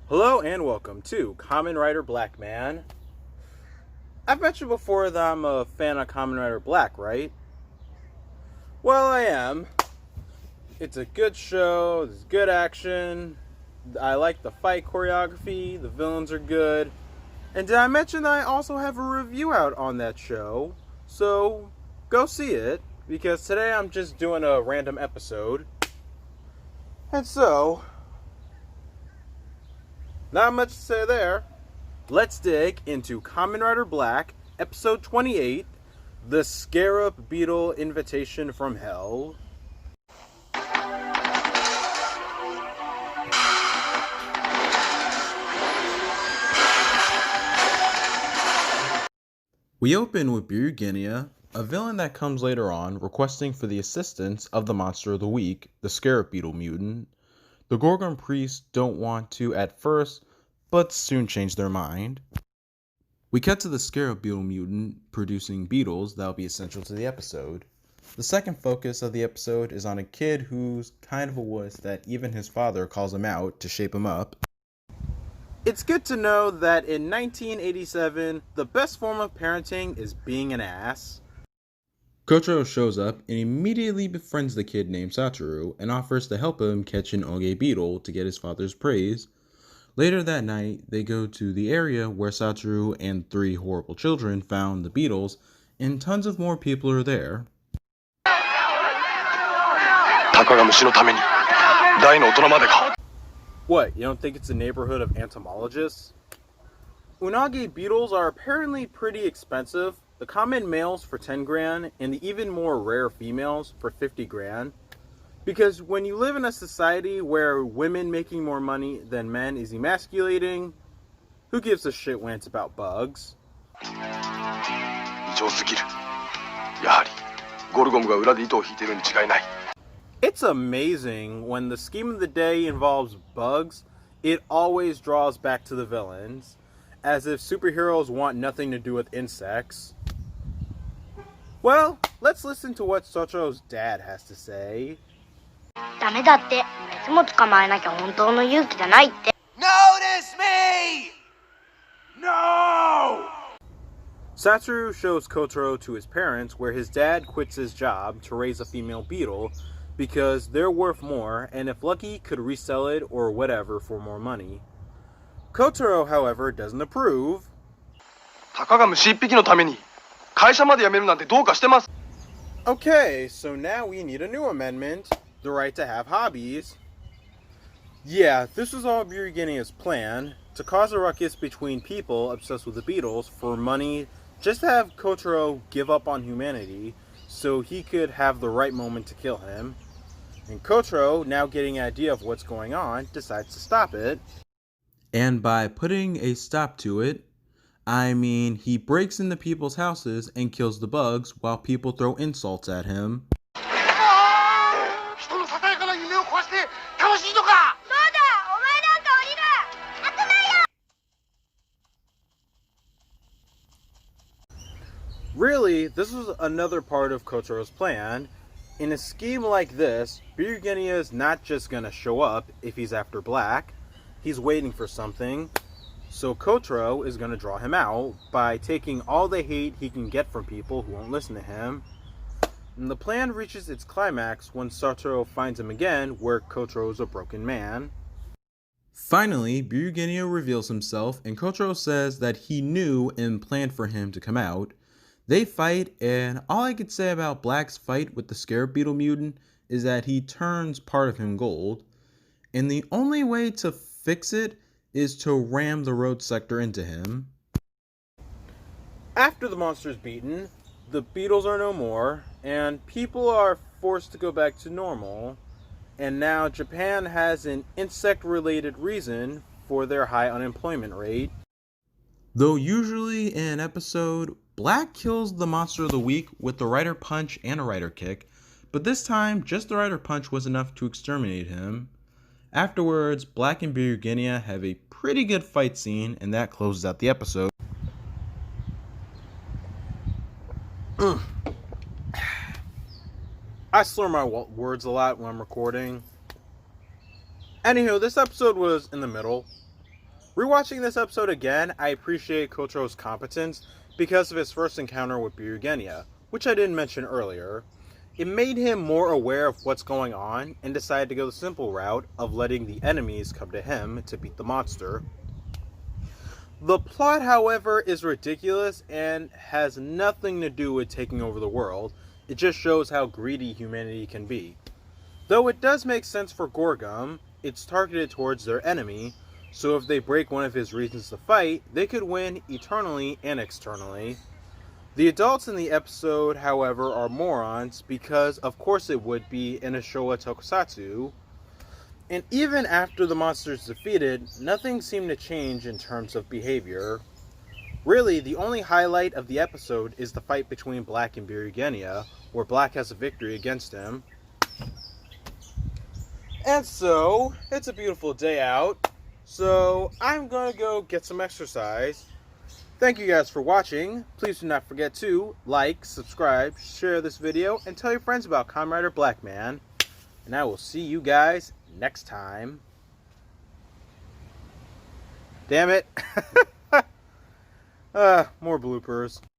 Hello and welcome to Kamen Rider Blackman. I've mentioned before that I'm a fan of Kamen Rider Black, right? Well, I am. It's a good show, there's good action, I like the fight choreography, the villains are good. And did I mention that I also have a review out on that show? So, go see it, because today I'm just doing a random episode. And so, not much to say there. Let's dig into Kamen Rider Black, Episode 28, The Scarab Beetle Invitation from Hell. We open with Birugenia, a villain that comes later on, requesting for the assistance of the Monster of the Week, the Scarab Beetle mutant. The Gorgon priests don't want to at first, but soon change their mind. We cut to the Scarab Beetle mutant producing beetles that will be essential to the episode. The second focus of the episode is on a kid who's kind of a wuss that even his father calls him out to shape him up. It's good to know that in 1987, the best form of parenting is being an ass. Kotaro shows up and immediately befriends the kid named Satoru and offers to help him catch an Oge beetle to get his father's praise. Later that night, they go to the area where Satoru and 3 horrible children found the beetles, and tons of more people are there. What, you don't think it's a neighborhood of entomologists? Unagi beetles are apparently pretty expensive. The common males for 10 grand and the even more rare females for 50 grand. Because when you live in a society where women making more money than men is emasculating, who gives a shit when it's about bugs? It's amazing when the scheme of the day involves bugs, it always draws back to the villains, as if superheroes want nothing to do with insects. Well, let's listen to what Sotro's dad has to say. Notice me! No! Satoru shows Kotaro to his parents where his dad quits his job to raise a female beetle because they're worth more and if lucky could resell it or whatever for more money. Kotaro, however, doesn't approve. Okay, so now we need a new amendment, the right to have hobbies. Yeah, this was all Birugenia's plan, to cause a ruckus between people obsessed with the beetles for money, just to have Kotaro give up on humanity so he could have the right moment to kill him. And Kotaro, now getting an idea of what's going on, decides to stop it. And by putting a stop to it, I mean he breaks into people's houses and kills the bugs while people throw insults at him. Really, this was another part of Kotaro's plan. In a scheme like this, Birugenia is not just gonna show up if he's after Black. He's waiting for something. So Kotaro is gonna draw him out by taking all the hate he can get from people who won't listen to him. And the plan reaches its climax when Satoru finds him again where Kotaro is a broken man. Finally, Birugenia reveals himself and Kotaro says that he knew and planned for him to come out. They fight, and all I could say about Black's fight with the Scarab Beetle mutant is that he turns part of him gold, and the only way to fix it is to ram the road sector into him. After the monster's beaten, the beetles are no more, and people are forced to go back to normal, and now Japan has an insect-related reason for their high unemployment rate. Though usually in an episode, Black kills the Monster of the Week with the Rider Punch and a Rider Kick, but this time just the Rider Punch was enough to exterminate him. Afterwards, Black and Birugenia have a pretty good fight scene, and that closes out the episode. I slur my words a lot when I'm recording. Anywho, this episode was in the middle. Rewatching this episode again, I appreciate Kotaro's competence because of his first encounter with Birugenia, which I didn't mention earlier. It made him more aware of what's going on and decided to go the simple route of letting the enemies come to him to beat the monster. The plot, however, is ridiculous and has nothing to do with taking over the world. It just shows how greedy humanity can be. Though it does make sense for Gorgum, it's targeted towards their enemy, so if they break one of his reasons to fight, they could win eternally and externally. The adults in the episode, however, are morons because of course it would be in a Showa tokusatsu. And even after the monster is defeated, nothing seemed to change in terms of behavior. Really, the only highlight of the episode is the fight between Black and Birugenia, where Black has a victory against him. And so, it's a beautiful day out, so I'm gonna go get some exercise. Thank you guys for watching. Please do not forget to like, subscribe, share this video, and tell your friends about Kamen Rider Blackman. And I will see you guys next time. Damn it. More bloopers.